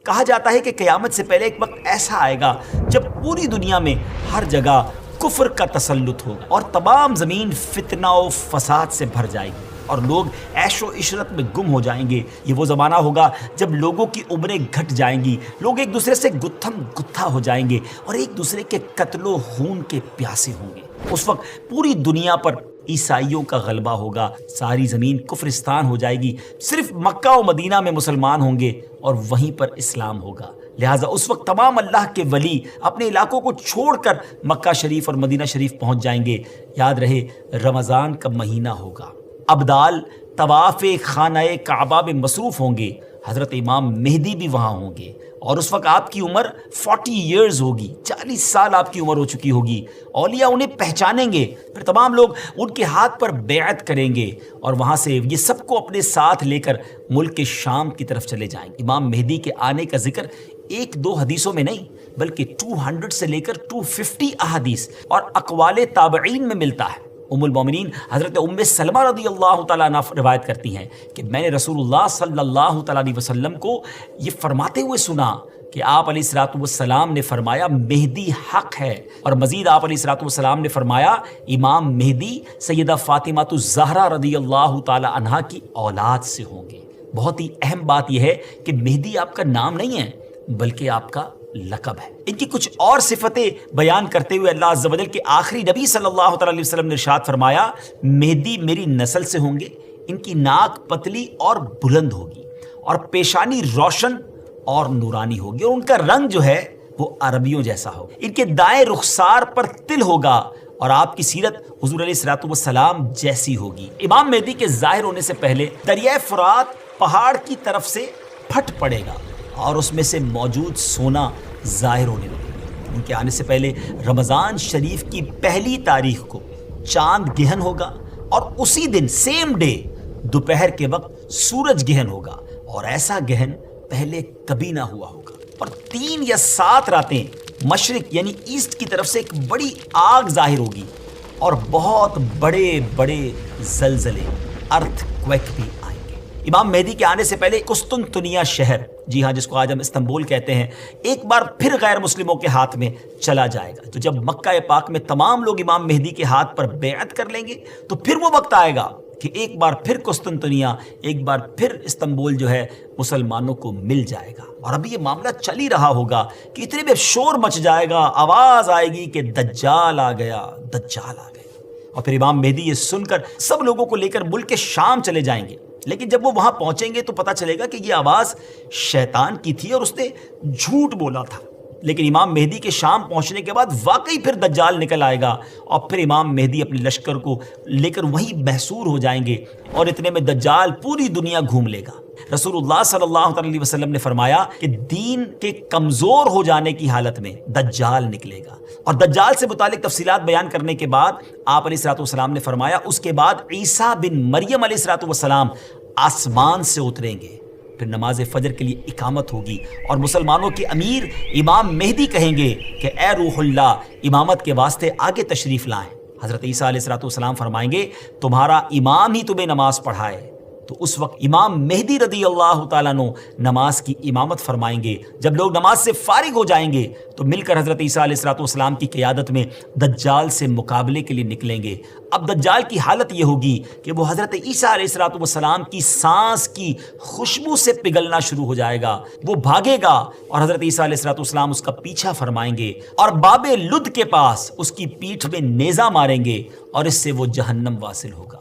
کہا جاتا ہے کہ قیامت سے پہلے ایک وقت ایسا آئے گا جب پوری دنیا میں ہر جگہ کفر کا تسلط ہوگا اور تمام زمین فتنہ و فساد سے بھر جائے گی اور لوگ عیش و عشرت میں گم ہو جائیں گے۔ یہ وہ زمانہ ہوگا جب لوگوں کی عمریں گھٹ جائیں گی، لوگ ایک دوسرے سے گتھم گتھا ہو جائیں گے اور ایک دوسرے کے قتل و خون کے پیاسے ہوں گے۔ اس وقت پوری دنیا پر عیسائیوں کا غلبہ ہوگا، ساری زمین کفرستان ہو جائے گی، صرف مکہ و مدینہ میں مسلمان ہوں گے اور وہیں پر اسلام ہوگا۔ لہٰذا اس وقت تمام اللہ کے ولی اپنے علاقوں کو چھوڑ کر مکہ شریف اور مدینہ شریف پہنچ جائیں گے۔ یاد رہے رمضان کا مہینہ ہوگا، ابدال طواف خانہ کعبہ میں مصروف ہوں گے، حضرت امام مہدی بھی وہاں ہوں گے اور اس وقت آپ کی عمر 40 ایئرز ہوگی، 40 سال آپ کی عمر ہو چکی ہوگی۔ اولیاء انہیں پہچانیں گے، پھر تمام لوگ ان کے ہاتھ پر بیعت کریں گے اور وہاں سے یہ سب کو اپنے ساتھ لے کر ملک شام کی طرف چلے جائیں گے۔ امام مہدی کے آنے کا ذکر ایک دو حدیثوں میں نہیں بلکہ 200 سے لے کر 250 احادیث اور اقوال تابعین میں ملتا ہے۔ ام المومنین حضرت ام سلمہ رضی اللہ تعالیٰ عنہ روایت کرتی ہیں کہ میں نے رسول اللہ صلی اللہ تعالیٰ علیہ وسلم کو یہ فرماتے ہوئے سنا کہ آپ علیہ الصلوۃ والسلام نے فرمایا مہدی حق ہے، اور مزید آپ علیہ الصلوۃ والسلام نے فرمایا امام مہدی سیدہ فاطمہ الزہرا رضی اللہ تعالیٰ عنہا کی اولاد سے ہوں گے۔ بہت ہی اہم بات یہ ہے کہ مہدی آپ کا نام نہیں ہے بلکہ آپ کا لقب ہے۔ ان کی کچھ اور صفتیں بیان کرتے ہوئے اللہ عز و جل کے آخری نبی صلی اللہ تعالیٰ علیہ وسلم نے ارشاد فرمایا مہدی میری نسل سے ہوں گے، ان کی ناک پتلی اور بلند ہوگی اور پیشانی روشن اور نورانی ہوگی اور ان کا رنگ جو ہے وہ عربیوں جیسا ہوگا، ان کے دائیں رخسار پر تل ہوگا اور آپ کی سیرت حضور علیہ الصلوۃ والسلام جیسی ہوگی۔ امام مہدی کے ظاہر ہونے سے پہلے دریائے فرات پہاڑ کی طرف سے پھٹ پڑے گا اور اس میں سے موجود سونا ظاہر ہونے لگے گا۔ ان کے آنے سے پہلے رمضان شریف کی پہلی تاریخ کو چاند گہن ہوگا اور اسی دن سیم ڈے دوپہر کے وقت سورج گہن ہوگا، اور ایسا گہن پہلے کبھی نہ ہوا ہوگا۔ اور 3 یا 7 راتیں مشرق یعنی ایسٹ کی طرف سے ایک بڑی آگ ظاہر ہوگی اور بہت بڑے بڑے زلزلے ارتھ کویک بھی آئیں گے۔ امام مہدی کے آنے سے پہلے قسطنطنیہ شہر، جی ہاں جس کو آج ہم استنبول کہتے ہیں، ایک بار پھر غیر مسلموں کے ہاتھ میں چلا جائے گا۔ تو جب مکہ پاک میں تمام لوگ امام مہدی کے ہاتھ پر بیعت کر لیں گے تو پھر وہ وقت آئے گا کہ ایک بار پھر قسطنطنیہ، ایک بار پھر استنبول جو ہے مسلمانوں کو مل جائے گا۔ اور ابھی یہ معاملہ چل ہی رہا ہوگا کہ اتنے میں شور مچ جائے گا، آواز آئے گی کہ دجال آ گیا، دجال آ گیا، اور پھر امام مہدی یہ سن کر سب لوگوں کو لے کر ملک شام چلے جائیں گے۔ لیکن جب وہ وہاں پہنچیں گے تو پتہ چلے گا کہ یہ آواز شیطان کی تھی اور اس نے جھوٹ بولا تھا۔ لیکن امام مہدی کے شام پہنچنے کے بعد واقعی پھر دجال نکل آئے گا اور پھر امام مہدی اپنے لشکر کو لے کر وہیں محصور ہو جائیں گے اور اتنے میں دجال پوری دنیا گھوم لے گا۔ رسول اللہ صلی اللہ علیہ وسلم نے فرمایا کہ دین کے کمزور ہو جانے کی حالت میں دجال نکلے گا، اور دجال سے متعلق تفصیلات بیان کرنے کے بعد آپ علیہ الصلوۃ والسلام نے فرمایا اس کے بعد عیسیٰ بن مریم علیہ الصلوۃ والسلام آسمان سے اتریں گے، پھر نماز فجر کے لیے اقامت ہوگی اور مسلمانوں کے امیر امام مہدی کہیں گے کہ اے روح اللہ امامت کے واسطے آگے تشریف لائیں۔ حضرت عیسیٰ علیہ الصلوۃ والسلام فرمائیں گے تمہارا امام ہی تمہیں نماز پڑھائے۔ تو اس وقت امام مہدی رضی اللہ تعالیٰ عنہ نماز کی امامت فرمائیں گے۔ جب لوگ نماز سے فارغ ہو جائیں گے تو مل کر حضرت عیسیٰ علیہ الصلوۃ والسلام کی قیادت میں دجال سے مقابلے کے لیے نکلیں گے۔ اب دجال کی حالت یہ ہوگی کہ وہ حضرت عیسیٰ علیہ الصلوۃ والسلام کی سانس کی خوشبو سے پگھلنا شروع ہو جائے گا، وہ بھاگے گا اور حضرت عیسیٰ علیہ الصلوۃ والسلام اس کا پیچھا فرمائیں گے اور باب لد کے پاس اس کی پیٹھ میں نیزہ ماریں گے اور اس سے وہ جہنم واصل ہوگا۔